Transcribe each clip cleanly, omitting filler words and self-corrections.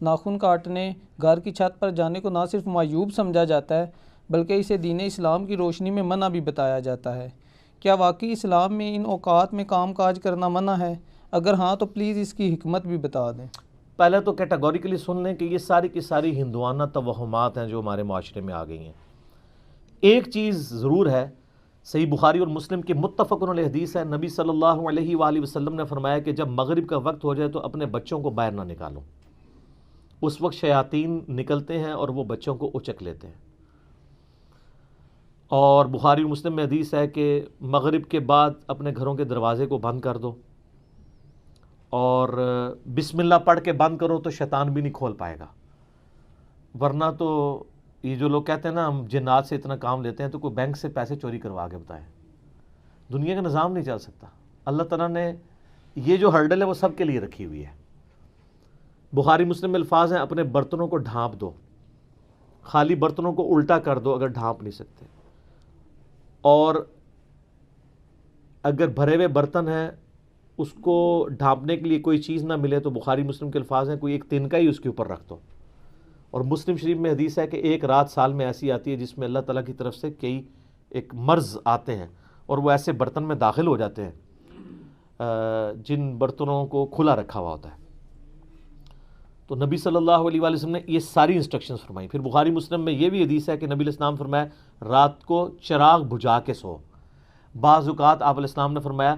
ناخن کاٹنے، گھر کی چھت پر جانے کو نہ صرف معیوب سمجھا جاتا ہے بلکہ اسے دین اسلام کی روشنی میں منع بھی بتایا جاتا ہے۔ کیا واقعی اسلام میں ان اوقات میں کام کاج کرنا منع ہے؟ اگر ہاں تو پلیز اس کی حکمت بھی بتا دیں۔ پہلے تو کیٹیگوریکلی سن لیں کہ یہ ساری کی ساری ہندوانہ توہمات ہیں جو ہمارے معاشرے میں آ گئی ہیں۔ ایک چیز ضرور ہے، صحیح بخاری اور مسلم کی متفق علیہ حدیث ہے، نبی صلی اللہ علیہ وآلہ وسلم نے فرمایا کہ جب مغرب کا وقت ہو جائے تو اپنے بچوں کو باہر نہ نکالو۔ اس وقت شیاطین نکلتے ہیں اور وہ بچوں کو اچک لیتے ہیں۔ اور بخاری اور مسلم میں حدیث ہے کہ مغرب کے بعد اپنے گھروں کے دروازے کو بند کر دو اور بسم اللہ پڑھ کے بند کرو تو شیطان بھی نہیں کھول پائے گا، ورنہ تو یہ جو لوگ کہتے ہیں نا ہم جنات سے اتنا کام لیتے ہیں، تو کوئی بینک سے پیسے چوری کروا کے بتائیں، دنیا کا نظام نہیں چل سکتا۔ اللہ تعالیٰ نے یہ جو ہرڈل ہے وہ سب کے لیے رکھی ہوئی ہے۔ بخاری مسلم میں الفاظ ہیں، اپنے برتنوں کو ڈھانپ دو، خالی برتنوں کو الٹا کر دو اگر ڈھانپ نہیں سکتے، اور اگر بھرے ہوئے برتن ہیں اس کو ڈھانپنے کے لیے کوئی چیز نہ ملے تو بخاری مسلم کے الفاظ ہیں کوئی ایک تنکا ہی اس کے اوپر رکھ دو۔ اور مسلم شریف میں حدیث ہے کہ ایک رات سال میں ایسی آتی ہے جس میں اللہ تعالیٰ کی طرف سے کئی ایک مرض آتے ہیں اور وہ ایسے برتن میں داخل ہو جاتے ہیں جن برتنوں کو کھلا رکھا ہوا ہوتا ہے۔ تو نبی صلی اللہ علیہ وآلہ وسلم نے یہ ساری انسٹرکشنز فرمائی۔ پھر بخاری مسلم میں یہ بھی حدیث ہے کہ نبی علیہ السلام فرمایا رات کو چراغ بجھا کے سو۔ بعض اوقات آپ علیہ السلام نے فرمایا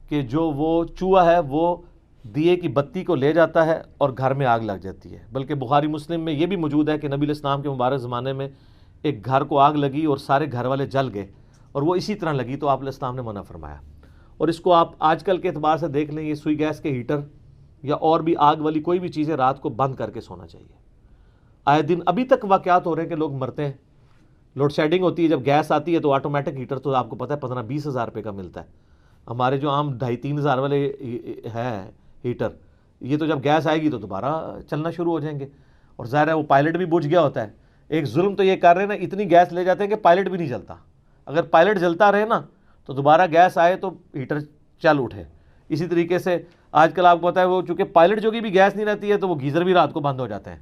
کہ جو وہ چوہا ہے وہ دیے کی بتی کو لے جاتا ہے اور گھر میں آگ لگ جاتی ہے۔ بلکہ بخاری مسلم میں یہ بھی موجود ہے کہ نبی علیہ السلام کے مبارک زمانے میں ایک گھر کو آگ لگی اور سارے گھر والے جل گئے اور وہ اسی طرح لگی، تو آپ علیہ السلام نے منع فرمایا۔ اور اس کو آپ آج کل کے اعتبار سے دیکھ لیں، یہ سوئی گیس کے ہیٹر یا اور بھی آگ والی کوئی بھی چیزیں رات کو بند کر کے سونا چاہیے۔ آئے دن ابھی تک واقعات ہو رہے ہیں کہ لوگ مرتے ہیں۔ لوڈ شیڈنگ ہوتی ہے، جب گیس آتی ہے تو آٹومیٹک ہیٹر تو آپ کو پتہ ہے 15-20 ہزار روپے کا ملتا ہے۔ ہمارے جو عام 2,5-3 ہزار والے ہیں ہیٹر، یہ تو جب گیس آئے گی تو دوبارہ چلنا شروع ہو جائیں گے، اور ظاہر ہے وہ پائلٹ بھی بجھ گیا ہوتا ہے۔ ایک ظلم تو یہ کر رہے ہیں نا، اتنی گیس لے جاتے ہیں کہ پائلٹ بھی نہیں جلتا۔ اگر پائلٹ جلتا رہے نا تو دوبارہ گیس آئے تو ہیٹر چل اٹھے۔ اسی طریقے سے آج کل آپ کو پتہ ہے وہ چونکہ پائلٹ جو کی بھی گیس نہیں رہتی ہے تو وہ گیزر بھی رات کو بند ہو جاتے ہیں،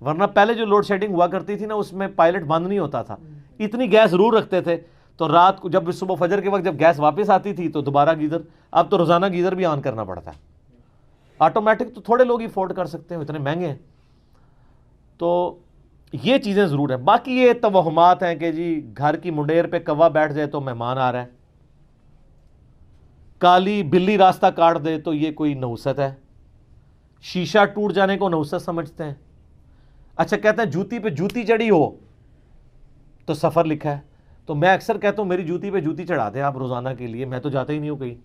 ورنہ پہلے جو لوڈ شیڈنگ ہوا کرتی تھی نا اس میں پائلٹ بند نہیں ہوتا تھا، اتنی گیس ضرور رکھتے تھے، تو رات کو جب صبح فجر کے وقت جب گیس واپس آتی تھی تو دوبارہ گیزر، اب تو روزانہ گیزر بھی آن کرنا پڑتا ہے۔ آٹومیٹک تو تھوڑے لوگ ہی افورڈ کر سکتے ہیں، اتنے مہنگے ہیں۔ تو یہ چیزیں ضرور ہیں۔ باقی یہ توہمات ہیں کہ جی گھر کی منڈیر پہ کوا بیٹھ جائے تو مہمان آ رہا ہے، کالی بلی راستہ کاٹ دے تو یہ کوئی نحوست ہے، شیشہ ٹوٹ جانے کو نحوست سمجھتے ہیں۔ اچھا کہتے ہیں جوتی پہ جوتی چڑھی ہو تو سفر لکھا ہے، تو میں اکثر کہتا ہوں میری جوتی پہ جوتی چڑھا دیں آپ روزانہ کے لیے، میں تو جاتا ہی نہیں ہوں کہیں۔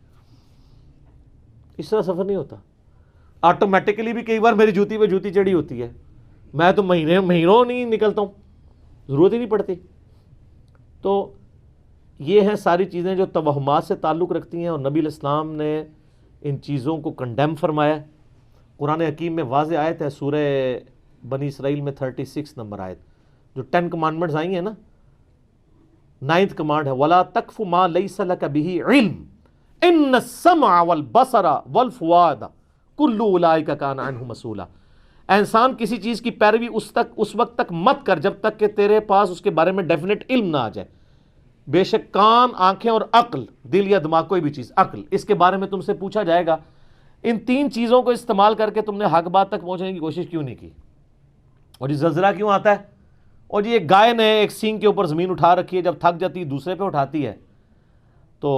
اس طرح سفر نہیں ہوتا، آٹومیٹکلی بھی کئی بار میری جوتی پہ جوتی چڑھی ہوتی ہے، میں تو مہینوں نہیں نکلتا ہوں، ضرورت ہی نہیں پڑتی۔ تو یہ ہیں ساری چیزیں جو توہمات سے تعلق رکھتی ہیں، اور نبی علیہ السلام نے ان چیزوں کو کنڈیم فرمایا۔ قرآن حکیم میں واضح آیت ہے، سورہ بنی اسرائیل میں 36 نمبر آیت، جو 10 کمانڈمنٹس آئی ہیں نا، 9th کمانڈ ہے وَلَا تَقْفُ مَا لَيْسَ لَكَ بِهِ عِلْمٌ إِنَّ السَّمْعَ وَالْبَصَرَ وَالْفُؤَادَ كُلُّ أُولَٰئِكَ كَانَ عَنْهُ مسؤولا۔ اے انسان کسی چیز کی پیروی اس وقت تک مت کر جب تک کہ تیرے پاس اس کے بارے میں ڈیفینٹ علم نہ آ جائے۔ بے شک کان، آنکھیں اور عقل، دل یا دماغ کوئی بھی چیز، عقل، اس کے بارے میں تم سے پوچھا جائے گا۔ ان 3 چیزوں کو استعمال کر کے تم نے حق بات تک پہنچنے کی کوشش کیوں نہیں کی؟ اور یہ زلزلہ کیوں آتا ہے؟ اور یہ گائے نے ایک سینگ کے اوپر زمین اٹھا رکھی ہے، جب تھک جاتی ہے دوسرے پہ اٹھاتی ہے تو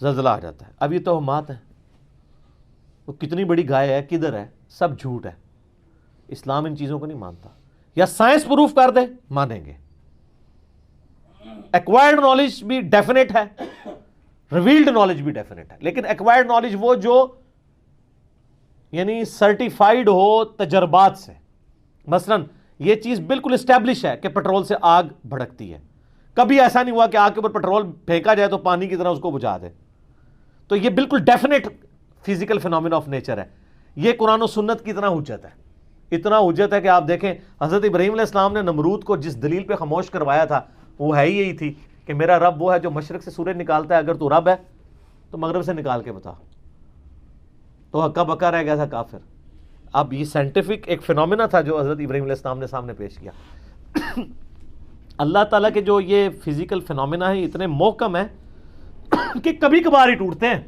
زلزلہ آ جاتا ہے۔ اب یہ توہمات ہیں، وہ کتنی بڑی گائے ہے، کدھر ہے، سب جھوٹ ہے۔ اسلام ان چیزوں کو نہیں مانتا، یا سائنس پروف کر دے مانیں گے۔ ایکوائرڈ نالج بھی ڈیفینٹ ہے، ریویلڈ نالج بھی ڈیفینٹ ہے، لیکن ایکوائرڈ نالج وہ جو یعنی سرٹیفائیڈ ہو تجربات سے۔ مثلا یہ چیز بالکل اسٹیبلش ہے کہ پیٹرول سے آگ بھڑکتی ہے، کبھی ایسا نہیں ہوا کہ آگ کے اوپر پیٹرول پھینکا جائے تو پانی کی طرح اس کو بجھا دے، تو یہ بالکل definite physical phenomena of nature ہے۔ یہ قرآن و سنت کی طرح حجت ہے، اتنا حجت ہے کہ آپ دیکھیں حضرت ابراہیم علیہ السلام نے نمرود کو جس دلیل پہ خاموش کروایا تھا وہ ہے ہی یہی تھی کہ میرا رب وہ ہے جو مشرق سے سورج نکالتا ہے، اگر تو رب ہے تو مغرب سے نکال کے بتا، تو ہکا بکا رہ گیا تھا کافر۔ اب یہ سائنٹیفک ایک فینومینا تھا جو حضرت ابراہیم علیہ السلام نے سامنے پیش کیا. اللہ تعالیٰ کے جو یہ فزیکل فینومینا ہیں اتنے محکم ہیں کہ کبھی کبھار ہی ٹوٹتے ہیں.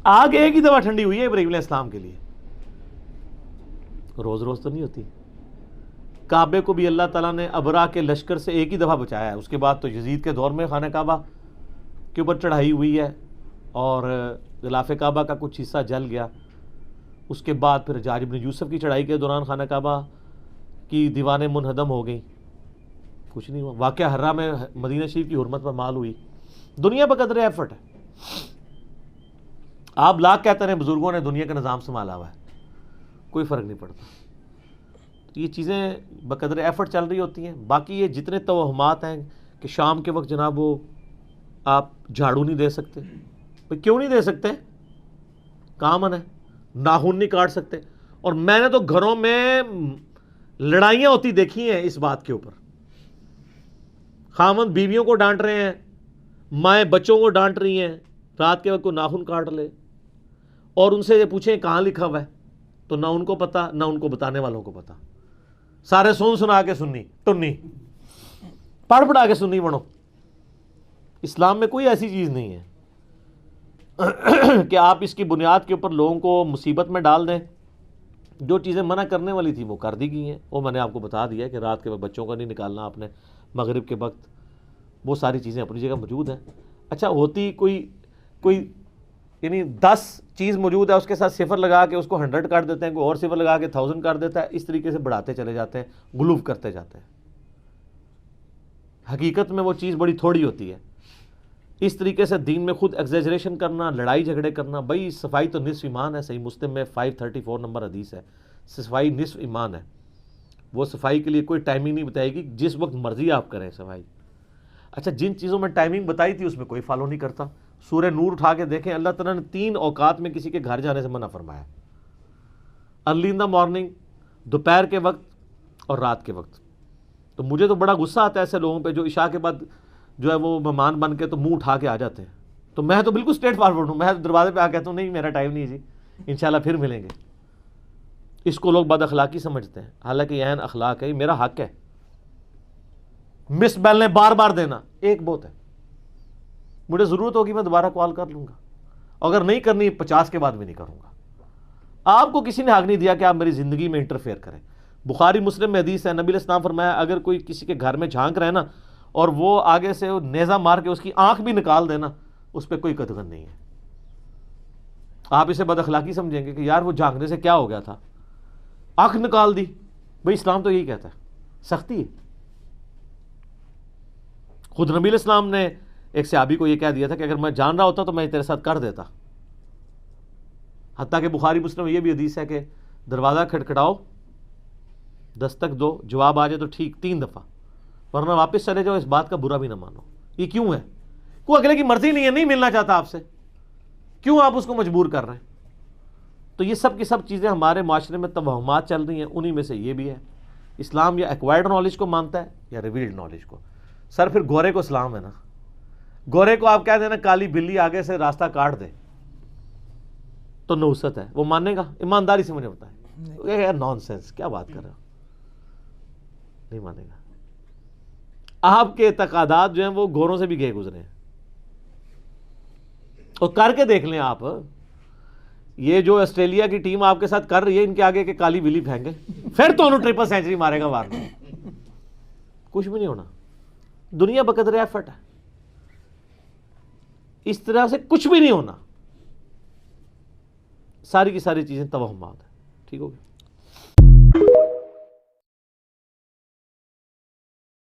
آگ ایک ہی دفعہ ٹھنڈی ہوئی ہے ابراہیم علیہ السلام کے لیے, روز روز تو نہیں ہوتی. کعبے کو بھی اللہ تعالیٰ نے ابرا کے لشکر سے ایک ہی دفعہ بچایا ہے. اس کے بعد تو یزید کے دور میں خانہ کعبہ کے اوپر چڑھائی ہوئی ہے اور غلاف کعبہ کا کچھ حصہ جل گیا. اس کے بعد پھر حجاج بن یوسف کی چڑھائی کے دوران خانہ کعبہ کی دیواریں منہدم ہو گئیں, کچھ نہیں ہوا. واقعہ حرہ میں مدینہ شریف کی حرمت پر مال ہوئی. دنیا بقدر ایفرٹ ہے. آپ لاکھ کہتے ہیں بزرگوں نے دنیا کا نظام سنبھالا ہوا ہے, کوئی فرق نہیں پڑتا. یہ چیزیں بقدر ایفرٹ چل رہی ہوتی ہیں. باقی یہ جتنے توہمات ہیں کہ شام کے وقت جناب وہ آپ جھاڑو نہیں دے سکتے, بھئی کیوں نہیں دے سکتے؟ کہاں من ہے؟ ناخن نہیں کاٹ سکتے. اور میں نے تو گھروں میں لڑائیاں ہوتی دیکھی ہیں اس بات کے اوپر. خاوند بیویوں کو ڈانٹ رہے ہیں, مائیں بچوں کو ڈانٹ رہی ہیں, رات کے وقت کو ناخن کاٹ لے, اور ان سے یہ پوچھیں کہاں لکھا ہوا ہے, تو نہ ان کو پتا نہ ان کو بتانے والوں کو پتا. سارے سنا کے سننی ٹنی, پڑھا کے سننی بنو. اسلام میں کوئی ایسی چیز نہیں ہے کہ آپ اس کی بنیاد کے اوپر لوگوں کو مصیبت میں ڈال دیں. جو چیزیں منع کرنے والی تھی وہ کر دی گئی ہیں. وہ میں نے آپ کو بتا دیا کہ رات کے وقت بچوں کا نہیں نکالنا آپ نے, مغرب کے وقت, وہ ساری چیزیں اپنی جگہ موجود ہیں. اچھا ہوتی کوئی یعنی 10 چیز موجود ہے, اس کے ساتھ صفر لگا کے اس کو 100 کر دیتے ہیں, کوئی اور صفر لگا کے 1000 کر دیتا ہے. اس طریقے سے بڑھاتے چلے جاتے ہیں, غلوف کرتے جاتے ہیں. حقیقت میں وہ چیز بڑی تھوڑی ہوتی ہے. اس طریقے سے دین میں خود ایگزیجریشن کرنا, لڑائی جھگڑے کرنا. بھائی صفائی تو نصف ایمان ہے. صحیح مسلم میں 534 نمبر حدیث ہے, صفائی نصف ایمان ہے. وہ صفائی کے لیے کوئی ٹائمنگ نہیں بتائے گی, جس وقت مرضی آپ کریں صفائی. اچھا جن چیزوں میں ٹائمنگ بتائی تھی اس میں کوئی فالو نہیں کرتا. سورہ نور اٹھا کے دیکھیں, اللہ تعالیٰ نے 3 اوقات میں کسی کے گھر جانے سے منع فرمایا. ارلی ان دا مارننگ, دوپہر کے وقت اور رات کے وقت. تو مجھے تو بڑا غصہ آتا ہے ایسے لوگوں پہ جو عشاء کے بعد جو ہے وہ مہمان بن کے تو منہ اٹھا کے آ جاتے ہیں. تو میں تو بالکل اسٹریٹ فارورڈ ہوں. میں دروازے پہ آ کہتا ہوں نہیں میرا ٹائم نہیں جی, انشاءاللہ پھر ملیں گے. اس کو لوگ بد اخلاقی سمجھتے ہیں, حالانکہ یہ عین اخلاق ہے, یہ میرا حق ہے. مس بیل نے بار بار دینا ایک بہت ہے. مجھے ضرورت ہوگی میں دوبارہ کال کر لوں گا, اگر نہیں کرنی 50 کے بعد بھی نہیں کروں گا. آپ کو کسی نے حق نہیں دیا کہ آپ میری زندگی میں انٹرفیئر کریں. بخاری مسلم میں حدیث ہے, نبی علیہ السلام فرمایا اگر کوئی کسی کے گھر میں جھانک رہے نا اور وہ آگے سے نیزہ مار کے اس کی آنکھ بھی نکال دینا, اس پہ کوئی قدغن نہیں ہے. آپ اسے بد اخلاقی سمجھیں گے کہ یار وہ جھانکنے سے کیا ہو گیا تھا, آنکھ نکال دی. بھئی اسلام تو یہی کہتا ہے, سختی ہے. خود نبی علیہ السلام نے ایک صحابی کو یہ کہہ دیا تھا کہ اگر میں جان رہا ہوتا تو میں تیرے ساتھ کر دیتا. حتیٰ کہ بخاری مسلم میں یہ بھی حدیث ہے کہ دروازہ کھٹکھٹاؤ, دستک دو, جواب آ جائے تو ٹھیک 3 دفعہ, ورنہ واپس چلے جاؤ, اس بات کا برا بھی نہ مانو. یہ کیوں ہے؟ کوئی اگلے کی مرضی نہیں ہے, نہیں ملنا چاہتا آپ سے, کیوں آپ اس کو مجبور کر رہے ہیں؟ تو یہ سب کی سب چیزیں ہمارے معاشرے میں توہمات چل رہی ہیں. انہی میں سے یہ بھی ہے. اسلام یا ایکوائرڈ نالج کو مانتا ہے یا ریویلڈ نالج کو. سر پھر گورے کو اسلام ہے نا, گورے کو آپ کہہ دینا کالی بلی آگے سے راستہ کاٹ دے تو نحوست ہے, وہ مانے گا؟ ایمانداری سے مجھے بتائیں. نان سینس, کیا بات کر رہے ہو, نہیں مانے گا. آپ کے اعتقادات جو ہیں وہ گوروں سے بھی گئے گزرے ہیں. اور کر کے دیکھ لیں آپ, یہ جو آسٹریلیا کی ٹیم آپ کے ساتھ کر رہی ہے, ان کے آگے کہ کالی بلی پھینکے, پھر تو انہوں 3 سینچری مارے گا وارن. کچھ بھی نہیں ہونا. دنیا بقدر ایفرٹ ہے, اس طرح سے کچھ بھی نہیں ہونا. ساری کی ساری چیزیں توہمات ہیں. ٹھیک ہو گیا.